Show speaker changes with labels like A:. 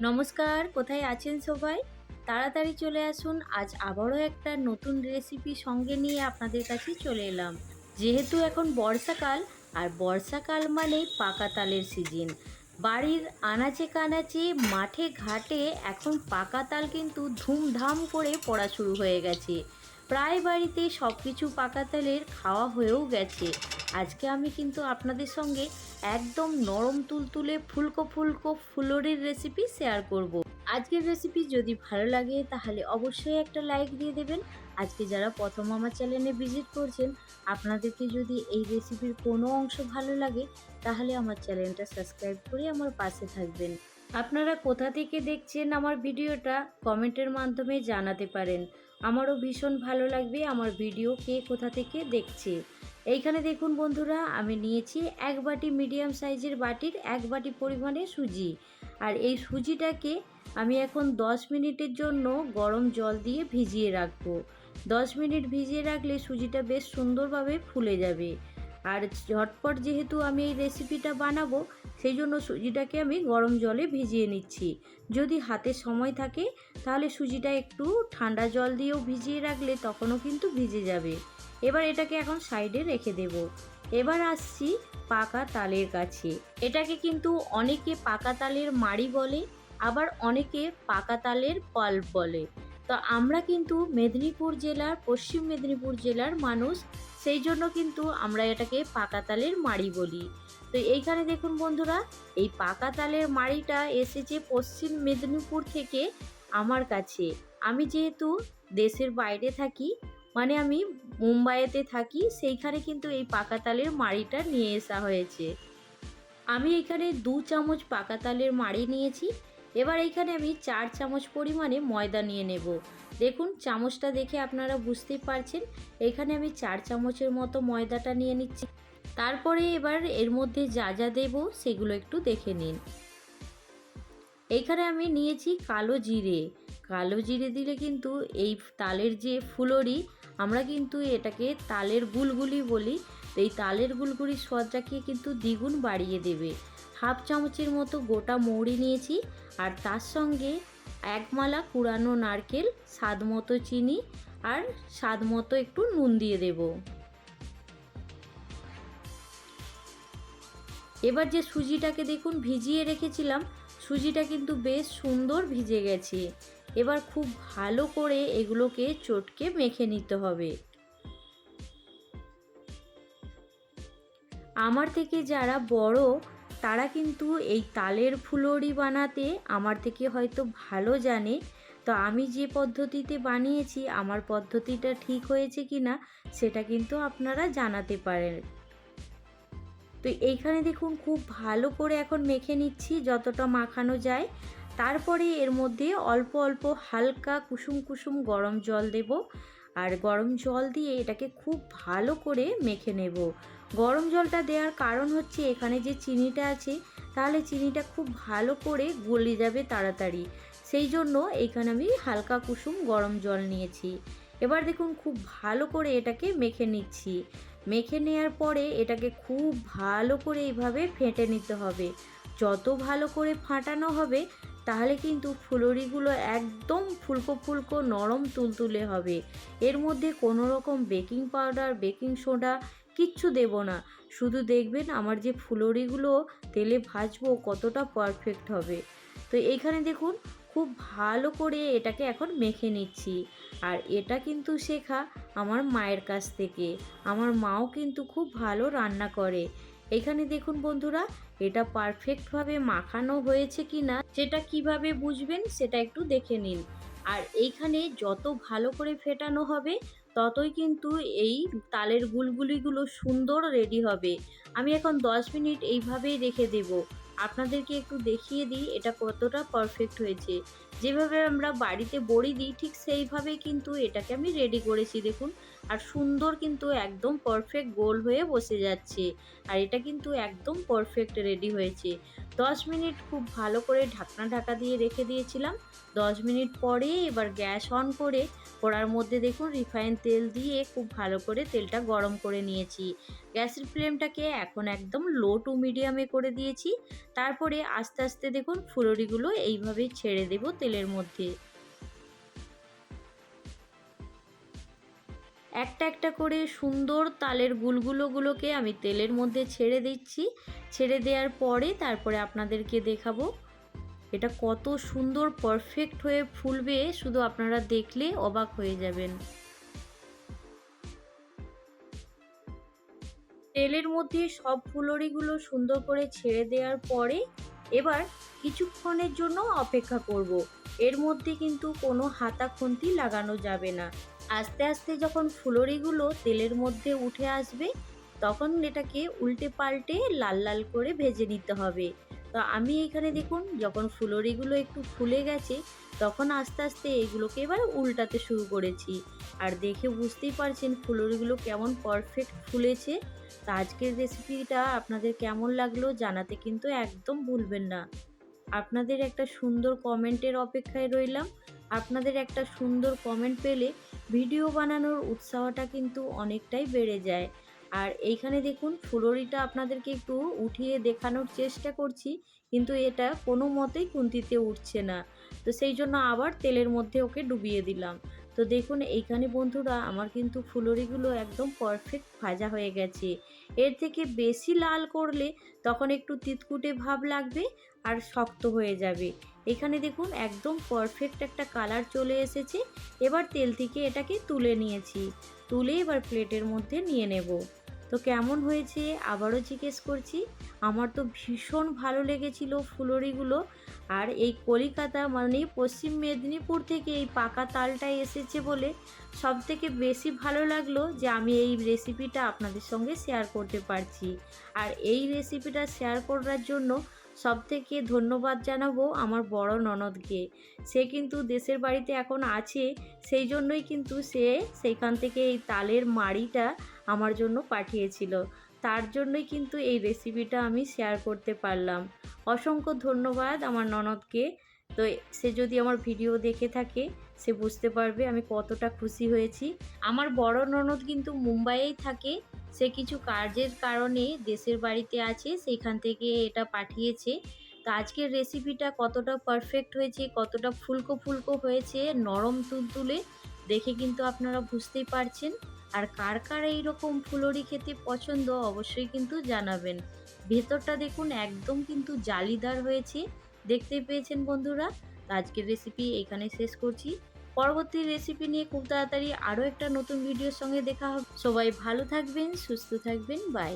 A: নমস্কার, কোথায় আছেন সবাই? তাড়াতাড়ি চলে আসুন। আজ আবারও একটা নতুন রেসিপি সঙ্গে নিয়ে আপনাদের কাছে চলে এলাম। যেহেতু এখন বর্ষাকাল, আর বর্ষাকাল মানেই পাকা তালের সিজন। বাড়ির আনাচে কানাচে মাঠে ঘাটে এখন পাকা তাল কিন্তু ধুমধাম করে পড়া শুরু হয়ে গেছে। প্রায় বাড়িতে সব কিছু পাকা তালের খাওয়া হয়েও গেছে। আজকে আমি কিন্তু আপনাদের সঙ্গে একদম নরম তুলতুলে ফুলকো ফুলকো ফুলুরির রেসিপি শেয়ার করব। আজকের রেসিপি যদি ভালো লাগে তাহলে অবশ্যই একটা লাইক দিয়ে দেবেন। আজকে যারা প্রথম আমার চ্যানেলে ভিজিট করছেন, আপনাদেরকে যদি এই রেসিপির কোনো অংশ ভালো লাগে তাহলে আমার চ্যানেলটা সাবস্ক্রাইব করে আমার পাশে থাকবেন। আপনারা কোথা থেকে দেখছেন আমার ভিডিওটা কমেন্টের মাধ্যমে জানাতে পারেন। আমারও ভীষণ ভালো লাগবে আমার ভিডিও কে কোথা থেকে দেখছে। এইখানে দেখুন বন্ধুরা, আমি নিয়েছি এক বাটি মিডিয়াম সাইজের বাটির এক বাটি পরিমাণে সুজি। আর এই সুজিটাকে আমি এখন 10 মিনিটের জন্য গরম জল দিয়ে ভিজিয়ে রাখবো। 10 মিনিট ভিজিয়ে রাখলে সুজিটা বেশ সুন্দরভাবে ফুলে যাবে। আর ঝটপট যেহেতু আমি এই রেসিপিটা বানাবো, সেই জন্য সুজিটাকে আমি গরম জলে ভিজিয়ে নিচ্ছি। যদি হাতে সময় থাকে তাহলে সুজিটা একটু ঠান্ডা জল দিয়েও ভিজিয়ে রাখলে তখনও কিন্তু ভিজে যাবে। এবার এটাকে এখন সাইডে রেখে দেব। এবার আসছি পাকা তালের কাছে। এটাকে কিন্তু অনেকে পাকা তালের মাড়ি বলে, আবার অনেকে পাকা তালের পাল্প বলে। তো আমরা কিন্তু মেদিনীপুর জেলার, পশ্চিম মেদিনীপুর জেলার মানুষ, সেই জন্য কিন্তু আমরা এটাকে পাকা তালের মাড়ি বলি। তো এইখানে দেখুন বন্ধুরা, এই পাকা তালের মাড়িটা এসেছে পশ্চিম মেদিনীপুর থেকে আমার কাছে। আমি যেহেতু দেশের বাইরে থাকি, মানে আমি মুম্বাইতে থাকি, সেইখানে কিন্তু এই পাকা তালের মাড়িটা নিয়ে আসা হয়েছে। আমি এখানে 2 চামচ পাকা তালের মাড়ি নিয়েছি। এবার এখানে আমি 4 চামচ পরিমাণে ময়দা নিয়ে নেব। দেখুন চামচটা দেখে আপনারা বুঝতেই পারছেন, এখানে আমি 4 চামচের মতো ময়দাটা নিয়ে নিচ্ছি। তারপরে এবার এর মধ্যে যা যা দেব সেগুলো একটু দেখে নিন। এইখানে আমি নিয়েছি কালো জিরে। কালো জিরে দিলে কিন্তু এই তালের যে ফুলুরি, আমরা কিন্তু এটাকে তালের গুলগুলি বলি। এই তালের গুলগুলির স্বাদটাকে কিন্তু দ্বিগুণ বাড়িয়ে দেবে। হাফ চামচের মতো গোটা মৌরি নিয়েছি, আর তার সঙ্গে এক মালা কুড়ানো নারকেল, স্বাদ মতো চিনি, আর স্বাদ মতো একটু নুন দিয়ে দেব। এবার যে সুজিটাকে দেখুন ভিজিয়ে রেখেছিলাম, সুজিটা কিন্তু বেশ সুন্দর ভিজে গেছে। এবার খুব ভালো করে এগুলোকে চটকে মেখে নিতে হবে। আমার থেকে যারা বড়, তারা কিন্তু এই তালের ফুলুরি বানাতে আমার থেকে হয়তো ভালো জানে। তো আমি যে পদ্ধতিতে বানিয়েছি, আমার পদ্ধতিটা ঠিক হয়েছে কি না সেটা কিন্তু আপনারা জানাতে পারেন। তো এইখানে দেখুন খুব ভালো করে এখন মেখে নিচ্ছি যতটা মাখানো যায়। তারপরে এর মধ্যে অল্প অল্প হালকা কুসুম কুসুম গরম জল দেব। আর গরম জল দিয়ে এটাকে খুব ভালো করে মেখে নেব। গরম জলটা দেওয়ার কারণ হচ্ছে এখানে যে চিনিটা আছে, তাহলে চিনিটা খুব ভালো করে গলে যাবে তাড়াতাড়ি। সেই জন্য এখানে আমি হালকা কুসুম গরম জল নিয়েছি। এবার দেখুন খুব ভালো করে এটাকে মেখে নিচ্ছি। মেখে নেওয়ার পরে এটাকে খুব ভালো করে এইভাবে ফেটে নিতে হবে। যত ভালো করে ফাটানো হবে তাহলে কিন্তু ফুলুরিগুলো একদম ফুলকো ফুলকো নরম তুলতুলে হবে। এর মধ্যে কোনো রকম বেকিং পাউডার, বেকিং সোডা কিচ্ছু দেব না। শুধু দেখবেন আমার যে ফুলুরিগুলো তেলে ভাজবো কতটা পারফেক্ট হবে। তো এইখানে দেখুন খুব ভালো করে এটাকে এখন মেখে নিচ্ছি। আর এটা কিন্তু শেখা আমার মায়ের কাছ থেকে। আমার মাও কিন্তু খুব ভালো রান্না করে। এখানে দেখুন বন্ধুরা, এটা পারফেক্টভাবে মাখানো হয়েছে কি না সেটা কিভাবে বুঝবেন সেটা একটু দেখে নিন। আর এইখানে যত ভালো করে ফেটানো হবে ততই কিন্তু এই তালের গুলগুলিগুলো সুন্দর রেডি হবে। আমি এখন 10 মিনিট এইভাবেই রেখে দেব। আপনাদেরকে একটু দেখিয়ে দিই এটা কতটা পারফেক্ট হয়েছে। যেভাবে আমরা বাড়িতে বড়ি দিই ঠিক সেইভাবেই কিন্তু এটাকে আমি রেডি করেছি দেখুন। আর সুন্দর কিন্তু একদম পারফেক্ট গোল হয়ে বসে যাচ্ছে। আর এটা কিন্তু একদম পারফেক্ট রেডি হয়েছে। তো 10 মিনিট খুব ভালো করে ঢাকা দিয়ে রেখে দিয়েছিলাম। 10 মিনিট পরে এবার গ্যাস অন করে কড়ার মধ্যে দেখুন রিফাইন তেল দিয়ে খুব ভালো করে তেলটা গরম করে নিয়েছি। গ্যাসের ফ্লেমটাকে এখন একদম লো টু মিডিয়ামে করে দিয়েছি। তারপরে আস্তে আস্তে দেখুন ফুলুরিগুলো এইভাবে ছেড়ে দেব তেলের মধ্যে। একটা একটা করে সুন্দর তালের গুলগুলোগুলোকে আমি তেলের মধ্যে ছেড়ে দিচ্ছি। ছেড়ে দেওয়ার পরে তারপরে আপনাদেরকে দেখাবো এটা কত সুন্দর পারফেক্ট হয়ে ফুলবে, শুধু আপনারা দেখলে অবাক হয়ে যাবেন। তেলের মধ্যে সব ফুলুরিগুলো সুন্দর করে ছেড়ে দেওয়ার পরে এবার কিছুক্ষণের জন্য অপেক্ষা করব। এর মধ্যে কিন্তু কোনো হাতা খুন্তি লাগানো যাবে না। আস্তে আস্তে যখন ফুলুরিগুলো তেলের মধ্যে উঠে আসবে তখন এটাকে উল্টে পাল্টে লাল লাল করে ভেজে নিতে হবে। তো আমি এখানে দেখুন যখন ফুলুরিগুলো একটু ফুলে গেছে তখন আস্তে আস্তে এগুলোকে এবার উল্টাতে শুরু করেছি। আর দেখে বুঝতেই পারছেন ফুলুরিগুলো কেমন পারফেক্ট ফুলেছে। তো আজকের রেসিপিটা আপনাদের কেমন লাগলো জানাতে কিন্তু একদম ভুলবেন না। আপনাদের একটা সুন্দর কমেন্টের অপেক্ষায় রইলাম। আপনাদের একটা সুন্দর কমেন্ট পেলে ভিডিও বানানোর উৎসাহটা কিন্তু অনেকটাই বেড়ে যায়। আর এইখানে দেখুন ফুলুরিটা আপনাদেরকে একটু উঠিয়ে দেখানোর চেষ্টা করছি, কিন্তু এটা কোনো মতেই খুন্তিতে উঠছে না। তো সেই জন্য আবার তেলের মধ্যে ওকে ডুবিয়ে দিলাম। তো দেখুন এইখানে বন্ধুরা আমার কিন্তু ফুলুরিগুলো একদম পারফেক্ট ভাজা হয়ে গেছে। এর থেকে বেশি লাল করলে তখন একটু তিতকুটে ভাব লাগবে আর শক্ত হয়ে যাবে। এখানে দেখুন একদম পারফেক্ট একটা কালার চলে এসেছে। এবার তেল থেকে এটাকে তুলে নিয়েছি। তুলে এবার প্লেটের মধ্যে নিয়ে নেব। তো কেমন হয়েছে আবারও জিজ্ঞেস করছি। আমার তো ভীষণ ভালো লেগেছিল ফুলুরিগুলো। আর এই কলিকাতা মানে পশ্চিম মেদিনীপুর থেকে এই পাকা তালটা এসেছে বলে সবথেকে বেশি ভালো লাগলো যে আমি এই রেসিপিটা আপনাদের সঙ্গে শেয়ার করতে পারছি। আর এই রেসিপিটা শেয়ার করার জন্য সবথেকে ধন্যবাদ জানাবো আমার বড় ননদকে। সে কিন্তু দেশের বাড়িতে এখন আছে, সেই জন্যই কিন্তু সে সেইখান থেকে এই তালের মাড়িটা আমার জন্য পাঠিয়েছিল। তার জন্যই কিন্তু এই রেসিপিটা আমি শেয়ার করতে পারলাম। অসংখ্য ধন্যবাদ আমার ননদকে। তো সে যদি আমার ভিডিও দেখে থাকে সে বুঝতে পারবে আমি কতটা খুশি হয়েছি। আমার বড় ননদ কিন্তু মুম্বাইয়েই থাকে। সে কিছু কাজের কারণে দেশের বাড়িতে আছে, সেইখান থেকে এটা পাঠিয়েছে। তো আজকের রেসিপিটা কতটা পারফেক্ট হয়েছে, কতটা ফুলকো ফুলকো হয়েছে, নরম তুলতুলে দেখে কিন্তু আপনারা বুঝতেই পারছেন। আর কার কার এইরকম ফুলুরি খেতে পছন্দ অবশ্যই কিন্তু জানাবেন। ভেতরটা দেখুন একদম কিন্তু জালিদার হয়েছে, দেখতেই পেয়েছেন বন্ধুরা। তো আজকের রেসিপি এখানে শেষ করছি। পরবর্তী রেসিপি নিয়ে খুব তাড়াতাড়ি আরও একটা নতুন ভিডিওর সঙ্গে দেখা হবে। সবাই ভালো থাকবেন, সুস্থ থাকবেন, বাই।